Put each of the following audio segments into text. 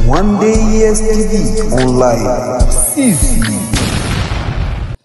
One Day TV online.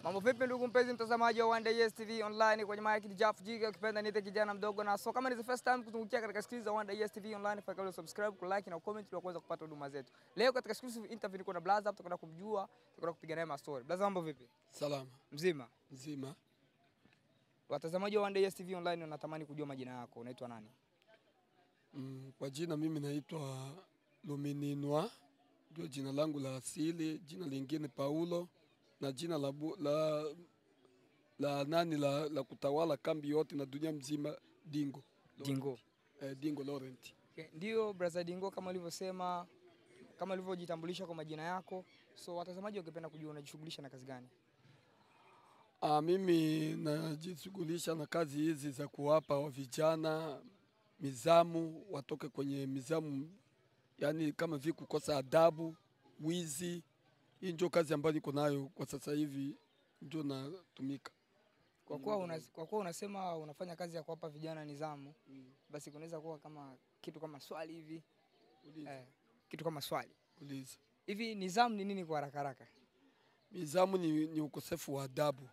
Mambo vipi ndugu mpenzi mtazamaji wa One Day TV online, kwenye mic ni Jaff Jiga, ukipenda niite kijana mdogo. Na so kama ni the first time kuzungukia katika skills za One Day TV online, fanya subscribe, like na comment ili kuweza kupata huduma zetu. Leo katika exclusive interview niko na Blaza, tutakwenda kumjua, tutakwenda kupiga naye story. Blaza, mambo vipi? Salama. Mzima? Mzima. Watazamaji wa One Day TV online wanatamani kujua majina yako. Unaitwa nani? Kwa jina mimi naitwa Lumininwa, ndio jina langu la asili. Jina lingine Paulo, na jina la kutawala kambi yote na dunia mzima Dingo. Dingo. Dingo Laurent. Okay. Ndio Brother Dingo, kama ulivyosema, kama ulivyojitambulisha kwa majina yako. So watazamaji wangependa kujua unajishughulisha na kazi gani? Mimi najishughulisha na kazi hizi za kuwapa vijana mizamu, watoke kwenye mizamu, yani kama vile kukosa adabu, wizi. Hii ndio kazi ambayo niko nayo kwa sasa hivi, ndio natumika. Kwa kuwa unasema unafanya kazi ya kuwapa vijana nidhamu, basi kunaweza kuwa kama kitu kama swali hivi. Kitu kama swali. Uliza. Hivi nidhamu ni nini kwa haraka haraka? Nidhamu ni ukosefu wa adabu.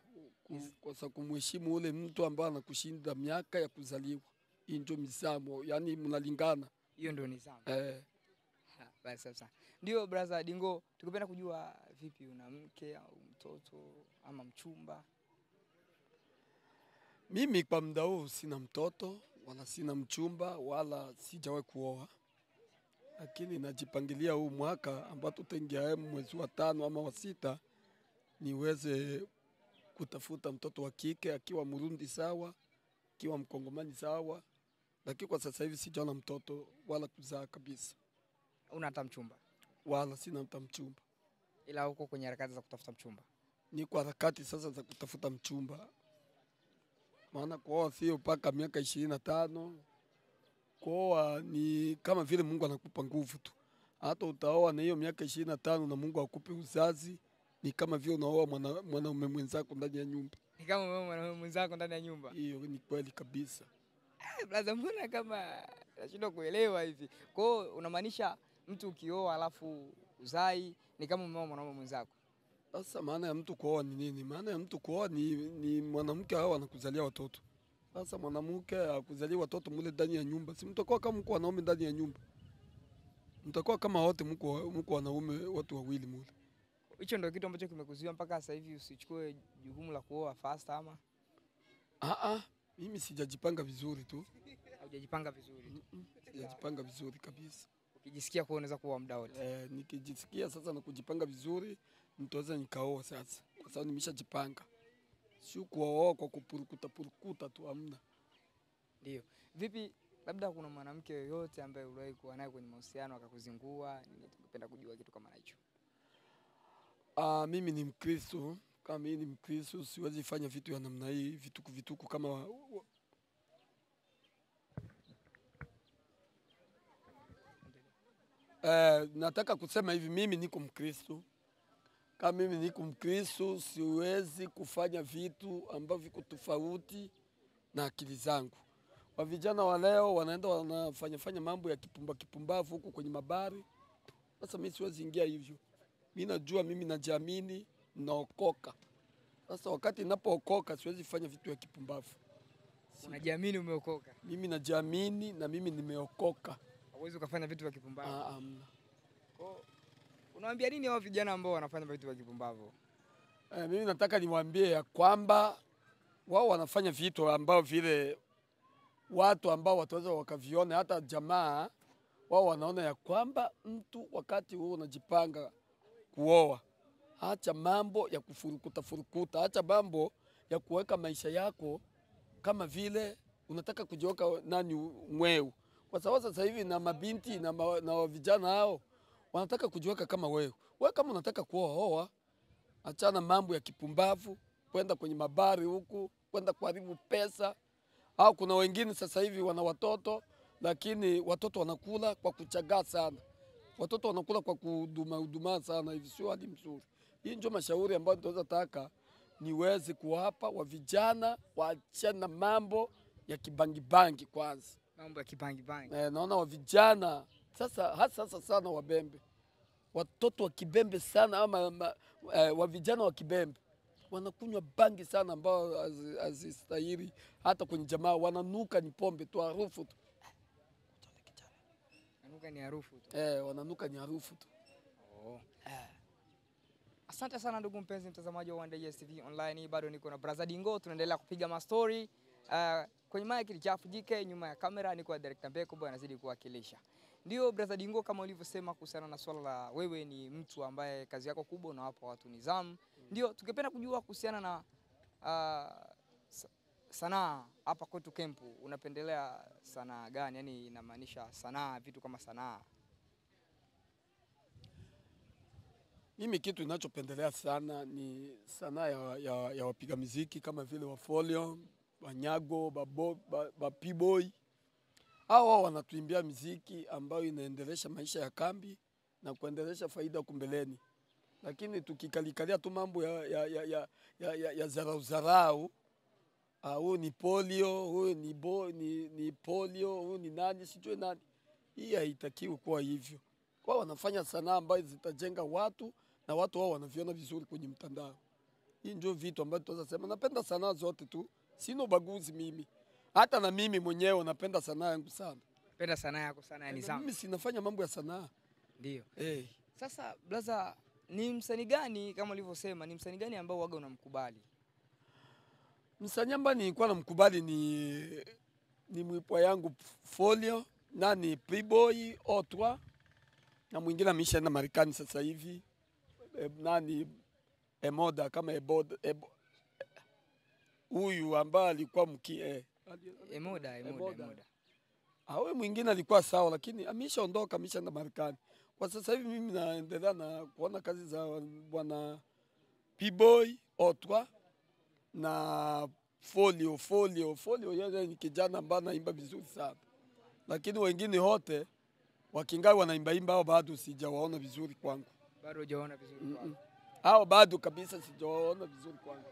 Kwa kumheshimu ule mtu ambaye anakushinda miaka ya kuzaliwa. Hii ndio nidhamu, yani mnalingana. Hiyo ndio nidhamu. Basi sasa. Ndio Brother Dingo, tukipenda kujua vipi, una mke au mtoto ama mchumba? Mimi kwa muda huu sina mtoto wala sina mchumba wala sijawahi kuoa. Lakini najipangilia huu mwaka ambao tutaingia mwezi wa 5 ama wa 6 niweze kutafuta mtoto wa kike, akiwa Murundi sawa, akiwa Mkongomani sawa. Lakini kwa sasa hivi sijaona mtoto wala kuzaa kabisa. Una hata mchumba? Wala sina hata mchumba. Ila huko kwenye harakati za kutafuta mchumba? Niko harakati sasa za kutafuta mchumba. Maana kuoa sio mpaka miaka 25. Kuoa ni kama vile Mungu anakupa nguvu tu. Hata utaoa na hiyo miaka 25 na Mungu akupe uzazi, ni kama vile unaoa mwanaume mwenzako ndani ya nyumba. Ni kama wewe mwanaume mwenzako ndani ya nyumba? Hiyo ni kweli kabisa. Brother, mbona kama nashindwa kuelewa hivi? Kwa hiyo unamaanisha mtu ukioa alafu uzai ni kama umeoa mwanaume mwenzako? Sasa maana ya mtu kuoa ni nini? Maana ya mtu kuoa ni mwanamke hao anakuzalia watoto. Sasa mwanamke akuzalia watoto mule ndani ya nyumba, si mtakuwa kama mko wanaume ndani ya nyumba? Mtakuwa kama wote mko wanaume watu wawili mule. Hicho ndio kitu ambacho kimekuzuia mpaka sasa hivi usichukue jukumu la kuoa fast ama? Mimi sijajipanga vizuri tu. Hujajipanga vizuri? Sijajipanga vizuri kabisa. Ukijisikia kuwa unaweza kuoa muda wote? Nikijisikia sasa na kujipanga vizuri, nitaweza nikaoa sasa. Kwa sababu nimeshajipanga. Sio kuoa kwa kupurukuta tu, hamna. Ndio. Vipi, labda kuna mwanamke yoyote ambaye uliwahi kuwa naye kwenye mahusiano akakuzingua? Ningependa kujua kitu kama hicho. Mimi ni Mkristo. Kama mimi ni Mkristo, siwezi fanya vitu ya namna hii, vituku kama nataka kusema hivi, mimi niko Mkristo. Kama mimi niko Mkristo, siwezi kufanya vitu ambavyo viko tofauti na akili zangu. Wa vijana wa leo wanaenda wanafanya mambo ya kipumbavu huko kwenye mabari. Sasa mimi siwezi ingia hivyo. Mimi najua, mimi najiamini, naokoka. Sasa wakati ninapookoka siwezi fanya vitu ya kipumbavu. Unajiamini umeokoka? Mimi najiamini na mimi nimeokoka. Hauwezi ukafanya vitu vya kipumbavu? Hamna. Unawaambia nini hao vijana ambao wanafanya vitu vya kipumbavu? Mimi nataka niwaambie ya kwamba wao wanafanya vitu ambao vile watu ambao wataweza wakaviona, hata jamaa wao wanaona ya kwamba mtu wakati wewe unajipanga kuoa, acha mambo ya kufurukuta, acha mambo ya kuweka maisha yako kama vile unataka kujiweka nani mweu. Kwa sababu sasa hivi na mabinti na vijana hao wanataka kujiweka kama wewe. Wewe kama unataka kuoa, achana mambo ya kipumbavu, kwenda kwenye mabari huku, kwenda kuharibu pesa. Au kuna wengine sasa hivi wana watoto, lakini watoto wanakula kwa kuchagaa sana. Watoto wanakula kwa huduma sana, hivi sio hali mzuri. Hii ndio mashauri ambayo tunaweza taka niweze kuwapa wa vijana, waachane mambo ya kibangi kwanza. Mambo ya kibangi. Naona wa vijana Sasa hasa sana Wabembe, watoto wa Kibembe sana ama wa vijana wa Kibembe wanakunywa bangi sana ambao hazistahili hata kwenye jamaa, wananuka ni pombe tu, harufu tu. Wananuka ni harufu tu. Wananuka ni harufu tu. Oh. Asante sana ndugu mpenzi mtazamaji wa One Day TV Online. Bado niko na Brother Dingo, tunaendelea kupiga mastori. Kwenye mic ni Jaff JK, nyuma ya kamera niko na Director Mbeko bwana anazidi kuwakilisha. Ndio Brother Dingo, kama ulivyosema kuhusiana na swala la wewe ni mtu ambaye kazi yako kubwa unawapa watu nidhamu. Ndio tungependa kujua kuhusiana na sanaa hapa kwetu kempu, unapendelea sanaa gani? Yaani inamaanisha sanaa, vitu kama sanaa. Mimi kitu ninachopendelea sana ni sanaa ya wapiga muziki kama vile Wafolio, Wanyago, P-boy. Hao wanatuimbia muziki ambayo inaendelesha maisha ya kambi na kuendelesha faida kumbeleni. Lakini tukikalikalia tu mambo ya zarau, huyu ni polio, huyu ni polio, huyu ni nani, sijui nani. Hii haitakiwi kuwa hivyo. Wao wanafanya sanaa ambayo zitajenga watu na watu wao wanaviona vizuri kwenye mtandao. Hii ndio vitu ambavyo tunaweza sema. Napenda sanaa zote tu, sina ubaguzi mimi. Hata na mimi mwenyewe napenda sanaa yangu sana. Napenda sanaa yako sana ya nidhamu. Mimi sinafanya mambo ya sanaa. Ndio. Sasa blaza, ni msanii gani kama ulivyosema, ni msanii gani ambao waga unamkubali? Msanii ambaye nilikuwa namkubali ni mwipwa yangu Folio, nani P-boy Otwa, na mwingine ameshaenda Marekani sasa hivi. Nani Emoda kama huyu ambaye alikuwa Emoda. Wewe mwingine alikuwa sawa lakini ameshaondoka, ameshaenda Marekani. Kwa sasa hivi mimi naendelea na kuona kazi za bwana P-boy Otwa na Folio yeye ni kijana ambaye anaimba vizuri sana. Lakini wengine wote wakingai wanaimba hao bado sijawaona vizuri kwangu. Bado hujaona vizuri kwangu. Hao bado kabisa sijawaona vizuri kwangu.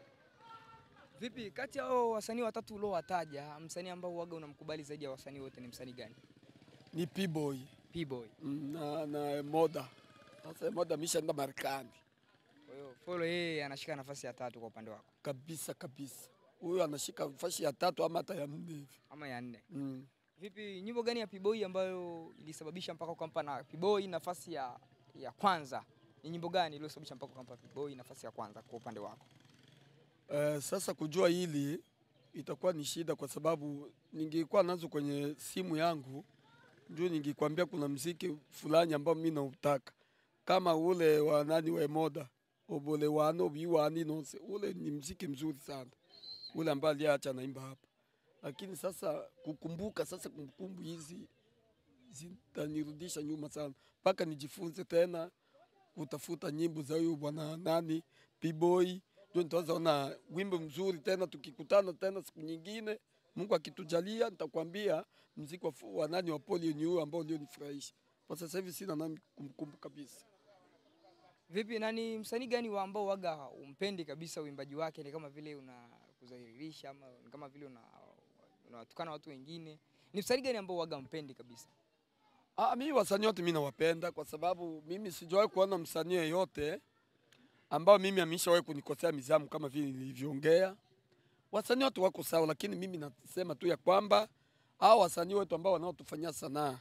Vipi kati ya hao wasanii watatu uliowataja, msanii ambao waga unamkubali zaidi ya wasanii wote ni msanii gani? Ni P-boy. P-boy. Na Moda. Sasa Moda ameshaenda Marekani. Kwa hiyo Follow yeye anashika nafasi ya 3 kwa upande wako. Kabisa. Huyo anashika nafasi ya 3 ama hata ya 4 hivi. Ama ya 4. Vipi nyimbo gani ya P-boy ambayo ilisababisha mpaka ukampa na P-boy nafasi ya kwanza? Ni nyimbo gani iliyosababisha mpaka ukampa P-boy nafasi ya kwanza kwa upande wako? Sasa kujua hili itakuwa ni shida kwa sababu ningekuwa nazo kwenye simu yangu ndio ningekwambia kuna muziki fulani ambao mimi nautaka. Kama ule wa nani wa Moda, obole wano biwani nonse, ule ni muziki mzuri sana. Ule ambao aliacha naimba hapa. Lakini sasa kukumbuka sasa kumbukumbu hizi zitanirudisha nyuma sana. Mpaka nijifunze tena kutafuta nyimbo za huyu bwana nani P-boy. Ndio nitaona wimbo mzuri tena tukikutana tena siku nyingine. Mungu akitujalia nitakwambia muziki wa nani wa Polio ni huo ambao ulionifurahisha. Kwa sasa hivi sina nami kumbukumbu kabisa. Vipi nani msanii gani wa ambao waga umpendi kabisa uimbaji wake, ni kama vile unakudhalilisha ama ni kama vile unawatukana watu wengine? Ni msanii gani ambao waga umpendi kabisa? Mimi wasanii wote mimi nawapenda kwa sababu mimi sijawahi kuona msanii yeyote ambao mimi ameshawahi kunikosea mizamu kama vile nilivyoongea. Wasanii wote wako sawa, lakini mimi nasema tu ya kwamba hao wasanii wetu ambao wanaotufanyia sanaa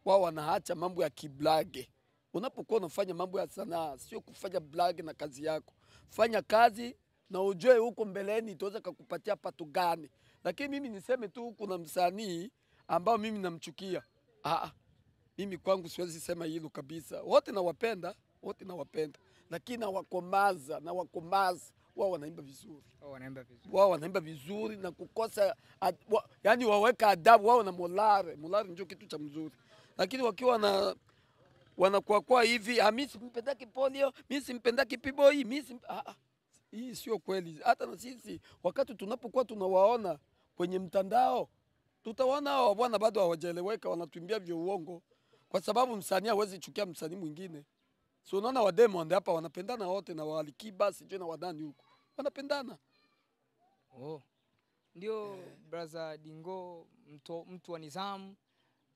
wao wanaacha mambo ya kiblage. Unapokuwa unafanya mambo ya sanaa sio kufanya blage na kazi yako. Fanya kazi na ujue huko mbeleni itaweza kukupatia pato gani. Lakini mimi niseme tu kuna msanii ambao mimi namchukia. Mimi kwangu siwezi sema hilo kabisa. Wote nawapenda. Lakini nawakomaza. Wao wanaimba vizuri. Wao wanaimba vizuri na kukosa yani waweka adabu, wao na molare ndio kitu cha mzuri. Lakini wakiwa wanakuwa kwa hivi, mimi simpendaki Polio, mimi simpendaki P-boy, hii sio kweli. Hata na sisi wakati tunapokuwa tunawaona kwenye mtandao, tutaona hao bwana bado hawajaeleweka, wanatuimbia vya uongo. Kwa sababu msanii hawezi chukia msanii mwingine. So unaona wa Diamond hapa wanapendana wote na wa Alikiba sijui na wadani huko. Wanapendana. Ndio Brother Dingo, mtu wa nidhamu.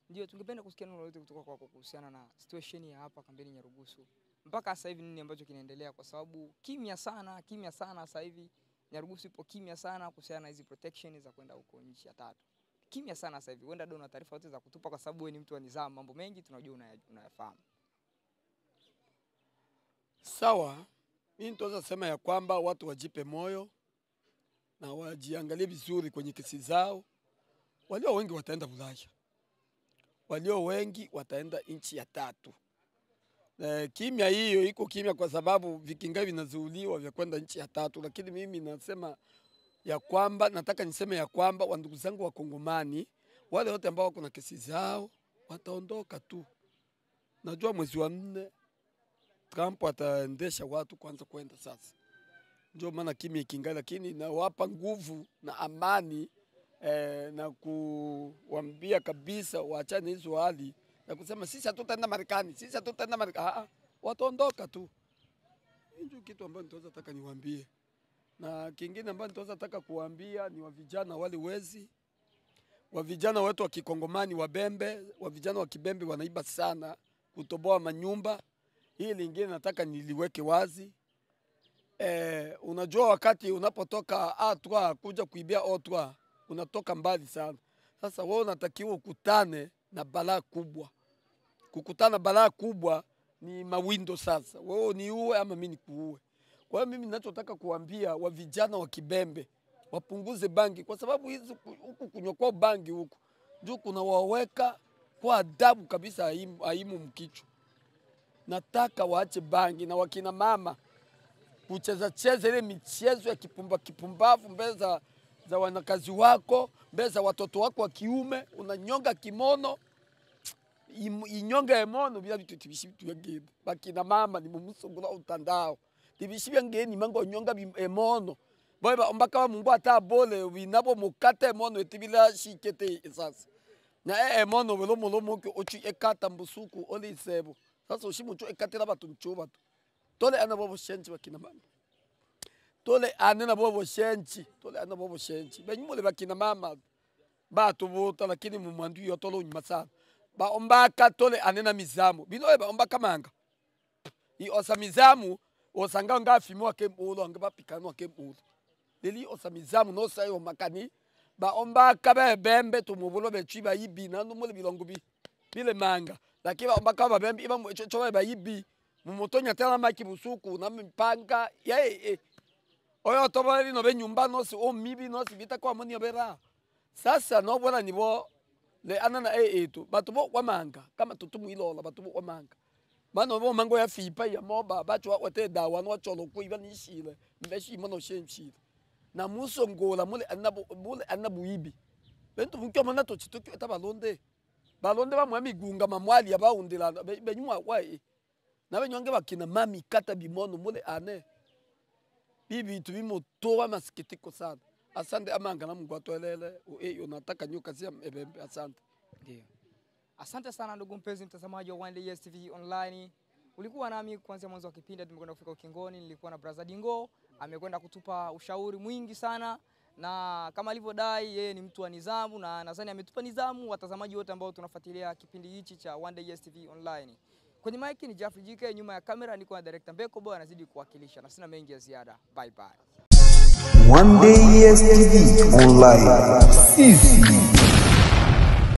Ndio tungependa kusikia neno lolote kutoka kwako kuhusiana na situation ya hapa kambini Nyarugusu. Mpaka sasa hivi nini ambacho kinaendelea, kwa sababu kimya sana sasa hivi Nyarugusu ipo kimya sana kuhusiana na hizi protection za kwenda huko nchi ya tatu. Kimya sana sasa hivi. Wenda ndio una taarifa zote za kutupa, kwa sababu wewe ni mtu wa nidhamu, mambo mengi tunajua unayafahamu. Sawa, mimi nitaweza sema ya kwamba watu wajipe moyo na wajiangalie vizuri kwenye kesi zao. Walio wengi wataenda Ulaya. Walio wengi wataenda nchi ya tatu. Kimya hiyo iko kimya kwa sababu vikingai vinazuuliwa vya kwenda nchi ya tatu, lakini mimi nasema ya kwamba, nataka niseme ya kwamba wandugu zangu wa Kongomani wale wote ambao kuna kesi zao wataondoka tu. Najua mwezi wa 4 Trump ataendesha watu kwanza kwenda sasa. Ndio maana kimya ikingali, lakini nawapa nguvu na amani na kuambia kabisa waachane hizo hali na kusema sisi hatutaenda Marekani, sisi hatutaenda Marekani. Wataondoka tu. Ndio kitu ambacho nitaweza taka niwaambie. Na kingine ambacho nitaweza taka kuambia ni wa vijana wale wezi. Wa vijana wetu wa Kikongomani wabembe, wa vijana wa Kibembe wanaiba sana kutoboa manyumba. Hili lingine nataka niliweke wazi. Unajua wakati unapotoka A3 kuja kuibia O3 unatoka mbali sana. Sasa wewe unatakiwa ukutane na balaa kubwa. Kukutana balaa kubwa ni mawindo sasa. Wewe ni uwe ama mimi nikuue. Kwa hiyo mimi ninachotaka kuambia wa vijana wa Kibembe wapunguze bangi, kwa sababu hizi huku kunywa kwa bangi huku ndio kuna waweka kwa adabu kabisa aimu mkicho. Nataka waache bangi, na wakina mama kucheza ile michezo ya kipumbavu mbele za wanakazi wako, mbele za watoto wako wa kiume. Unanyonga kimono, inyonga emono bila vitu tibishibi tuyagebe. Bakina mama ni mumusongula utandao tibishibi ngeni mango nyonga emono boy ombaka Mungu atabole winabo mukate emono etibila shikete sasa na emono welo molomo ke ochu ekata mbusuku oli sebo. Sasa ushimucho ekatela batuncho batu tole anabo shenchi bakina mama, tole anena bobo shenchi, tole anabo bobo shenchi benyumule bakina mama batu buta, lakini mumwandu yotolo nyuma sana ba ombaka tole anena mizamu bino ba ombaka manga i osa mizamu osanga ngafimo akembulo ngaba pikano akembulo leli osa mizamu no sayo makani ba ombaka bebembe tumubulo betwi ba yibi na no mole bilongo bile manga, lakini ba ombaka ba bembe iba chochoba ba yibi mumotonya tena maki busuku na mpanga oyo tobali no benyumba no si o mibi no si bita kwa moni obera. Sasa no bona nibo le anana eto batubo kwa manga kama tutumu ilola batubo kwa manga bano bo mango ya fipa ya moba bacho wate dawa no cholo ku iba nishile mbeshi mono shenchile na musongola mule anabu ibi bento bukyo mona to chituki tabalonde balonde ba mwami gunga mamwali aba undila benyuma kwae na benyonge bakina mami kata bimono mule ane bibi tubimotowa masikitiko sana. Asante amanga na Mungu atoelele unataka nyoka zia ebembe. Asante. Ndio. Asante sana ndugu mpenzi mtazamaji wa One Day Yes TV online. Ulikuwa nami kuanzia mwanzo wa kipindi tumekwenda kufika ukingoni. Nilikuwa na Brother Dingo, amekwenda kutupa ushauri mwingi sana, na kama alivyodai yeye ni mtu wa nidhamu, na nadhani ametupa nidhamu watazamaji wote ambao tunafuatilia kipindi hichi cha One Day Yes TV online. Kwenye mic ni Jeffrey JK, nyuma ya kamera niko na director Mbeko Boy anazidi kuwakilisha, na sina mengi ya ziada. Bye bye. One Day Yes TV online. Sisi